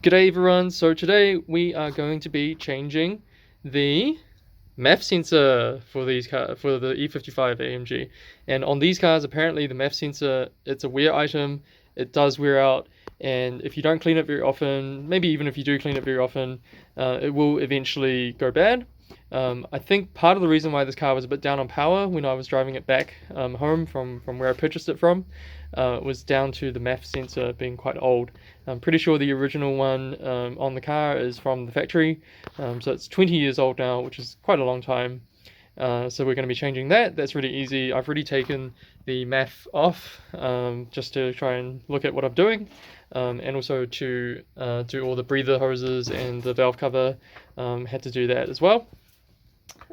G'day everyone, so today we are going to be changing the MAF sensor for these for the E55 AMG. And on these cars, apparently the MAF sensor, it's a wear item, it does wear out, and if you don't clean it very often, maybe even if you do clean it very often, it will eventually go bad. I think part of the reason why this car was a bit down on power when I was driving it back home from where I purchased it from was down to the MAF sensor being quite old. I'm pretty sure the original one on the car is from the factory, so it's 20 years old now, which is quite a long time. So we're going to be changing that. That's really easy. I've already taken the MAF off just to try and look at what I'm doing, and also to do all the breather hoses and the valve cover. Had to do that as well.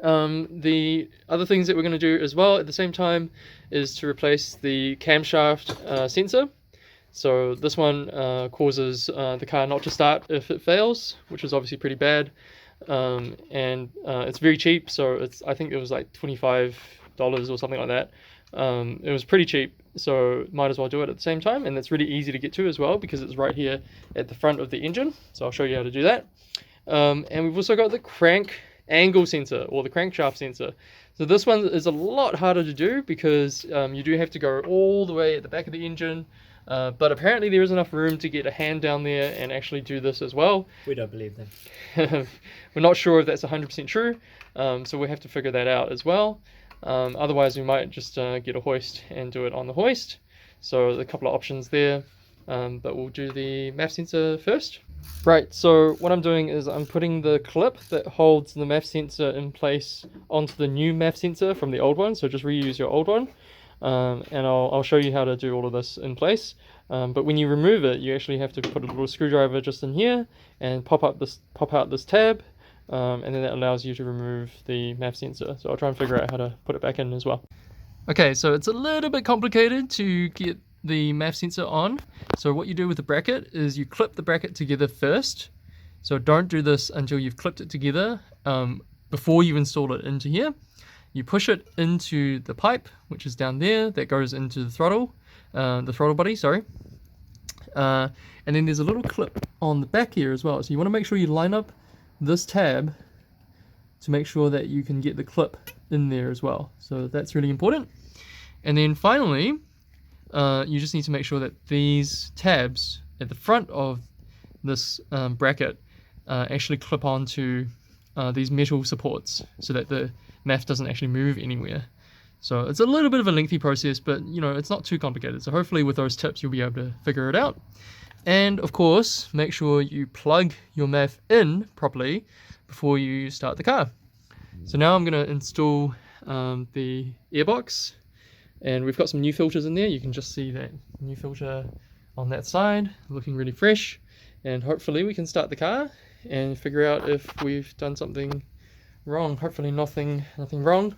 The other things that we're going to do as well at the same time is to replace the camshaft sensor. So this one causes the car not to start if it fails, which is obviously pretty bad. And it's very cheap, so I think it was like $25 or something like that. It was pretty cheap, so might as well do it at the same time, and it's really easy to get to as well because it's right here at the front of the engine. So I'll show you how to do that. And we've also got the crank angle sensor, or the crankshaft sensor. So this one is a lot harder to do because you do have to go all the way at the back of the engine, but apparently there is enough room to get a hand down there and actually do this as well. We don't believe them. We're not sure if that's 100% true, so we'll have to figure that out as well. Otherwise we might just get a hoist and do it on the hoist. So a couple of options there, but we'll do the MAF sensor first. Right, so what I'm doing is I'm putting the clip that holds the MAF sensor in place onto the new MAF sensor from the old one, so just reuse your old one. And I'll show you how to do all of this in place. But when you remove it, you actually have to put a little screwdriver just in here and pop out this tab, and then that allows you to remove the MAF sensor. So I'll try and figure out how to put it back in as well. Okay, so it's a little bit complicated to get the MAF sensor on. So what you do with the bracket is you clip the bracket together first. So don't do this until you've clipped it together before you install it into here. You push it into the pipe, which is down there, that goes into the throttle body, sorry. And then there's a little clip on the back here as well. So you want to make sure you line up this tab to make sure that you can get the clip in there as well. So that's really important. And then finally, you just need to make sure that these tabs at the front of this bracket actually clip onto these metal supports so that the MAF doesn't actually move anywhere. So it's a little bit of a lengthy process, but you know, it's not too complicated. So hopefully with those tips you'll be able to figure it out. And of course, make sure you plug your MAF in properly before you start the car. So now I'm going to install the airbox. And we've got some new filters in there. You can just see that new filter on that side, looking really fresh. And hopefully we can start the car and figure out if we've done something wrong. Hopefully nothing wrong.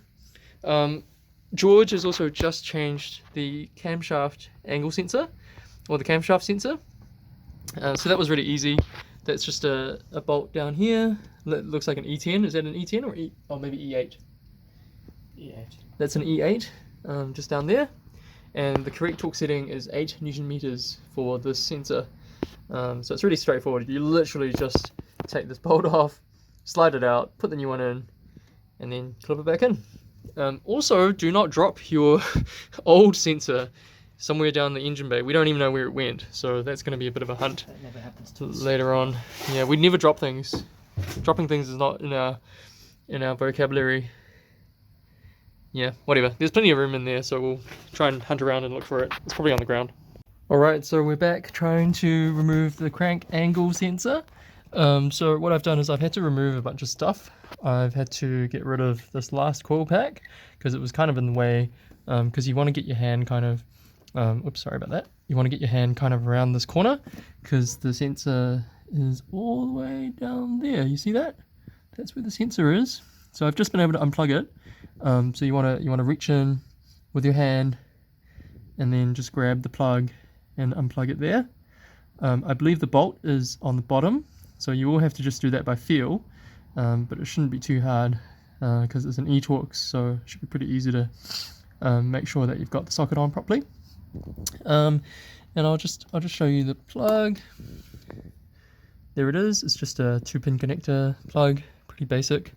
George has also just changed the camshaft angle sensor, or the camshaft sensor. So that was really easy. That's just a bolt down here. That looks like an E10. Is that an E10 or or maybe E8? E8. That's an E8. Just down there, and the correct torque setting is 8 Newton meters for this sensor. So it's really straightforward. You literally just take this bolt off, slide it out, put the new one in, and then clip it back in. Also, do not drop your old sensor somewhere down the engine bay. We don't even know where it went, so that's going to be a bit of a hunt. That never happens to us. Later on. Yeah, we never drop things. Dropping things is not in our vocabulary. Yeah, whatever. There's plenty of room in there, so we'll try and hunt around and look for it. It's probably on the ground. Alright, so we're back trying to remove the crank angle sensor. So what I've done is I've had to remove a bunch of stuff. I've had to get rid of this last coil pack because it was kind of in the way, because you want to get your hand kind of, oops, sorry about that. You want to get your hand kind of around this corner because the sensor is all the way down there. You see that? That's where the sensor is. So I've just been able to unplug it. So you want to reach in with your hand and then just grab the plug and unplug it there. I believe the bolt is on the bottom, so you will have to just do that by feel, but it shouldn't be too hard because it's an e-Torx, so it should be pretty easy to make sure that you've got the socket on properly. And I'll just show you the plug. there it is. It's just a 2-pin connector plug, pretty basic.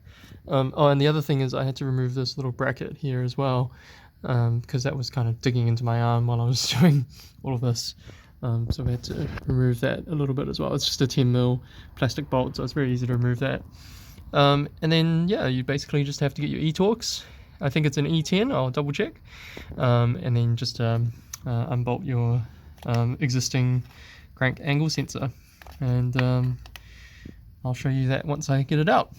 Oh, and the other thing is I had to remove this little bracket here as well, because that was kind of digging into my arm while I was doing all of this. So we had to remove that a little bit as well. It's just a 10mm plastic bolt, so it's very easy to remove that. And then, yeah, you basically just have to get your E-Torx. I think it's an E10, I'll double check. And then just unbolt your existing crank angle sensor. And I'll show you that once I get it out.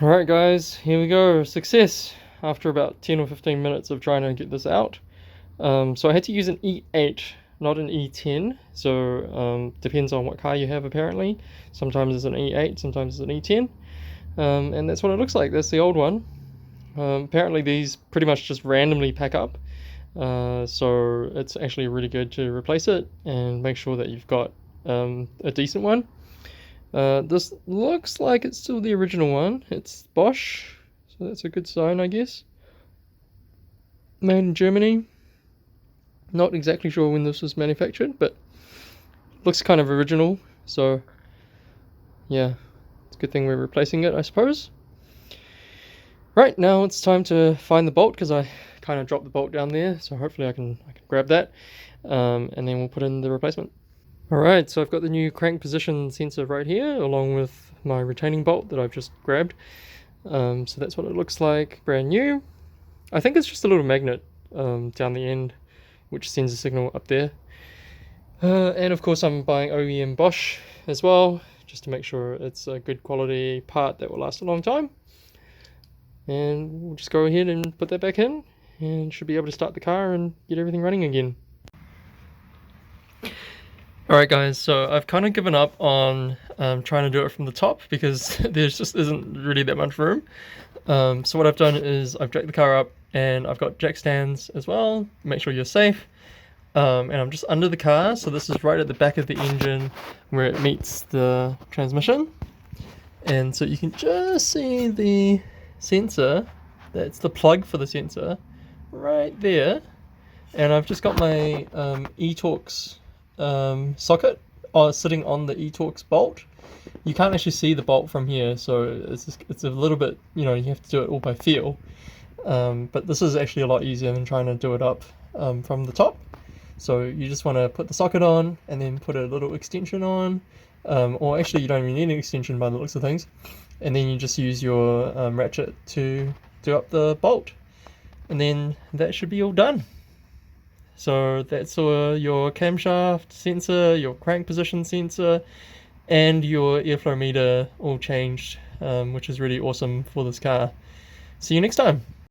Alright guys, here we go, success! After about 10 or 15 minutes of trying to get this out. So I had to use an E8, not an E10, so depends on what car you have apparently. Sometimes it's an E8, sometimes it's an E10. And that's what it looks like, that's the old one. Apparently these pretty much just randomly pack up. So it's actually really good to replace it and make sure that you've got a decent one. This looks like it's still the original one. It's Bosch, so that's a good sign, I guess. Made in Germany. Not exactly sure when this was manufactured, but looks kind of original. So yeah, it's a good thing we're replacing it, I suppose. Right, now it's time to find the bolt, because I kind of dropped the bolt down there, so hopefully I can grab that, and then we'll put in the replacement. Alright, so I've got the new crank position sensor right here, along with my retaining bolt that I've just grabbed. So that's what it looks like, brand new. I think it's just a little magnet down the end, which sends a signal up there. And of course I'm buying OEM Bosch as well, just to make sure it's a good quality part that will last a long time. And we'll just go ahead and put that back in, and should be able to start the car and get everything running again. Alright guys, so I've kind of given up on trying to do it from the top, because there just isn't really that much room. So what I've done is I've jacked the car up, and I've got jack stands as well, make sure you're safe. And I'm just under the car, so this is right at the back of the engine where it meets the transmission. And so you can just see the sensor, that's the plug for the sensor, right there. And I've just got my E-Torx socket sitting on the E-Torx bolt. You can't actually see the bolt from here, so it's a little bit, you know, you have to do it all by feel. But this is actually a lot easier than trying to do it up from the top. So you just want to put the socket on, and then put a little extension on, or actually you don't even need an extension by the looks of things. And then you just use your ratchet to do up the bolt, and then that should be all done. So that's your camshaft sensor, your crank position sensor, and your airflow meter all changed, which is really awesome for this car. See you next time.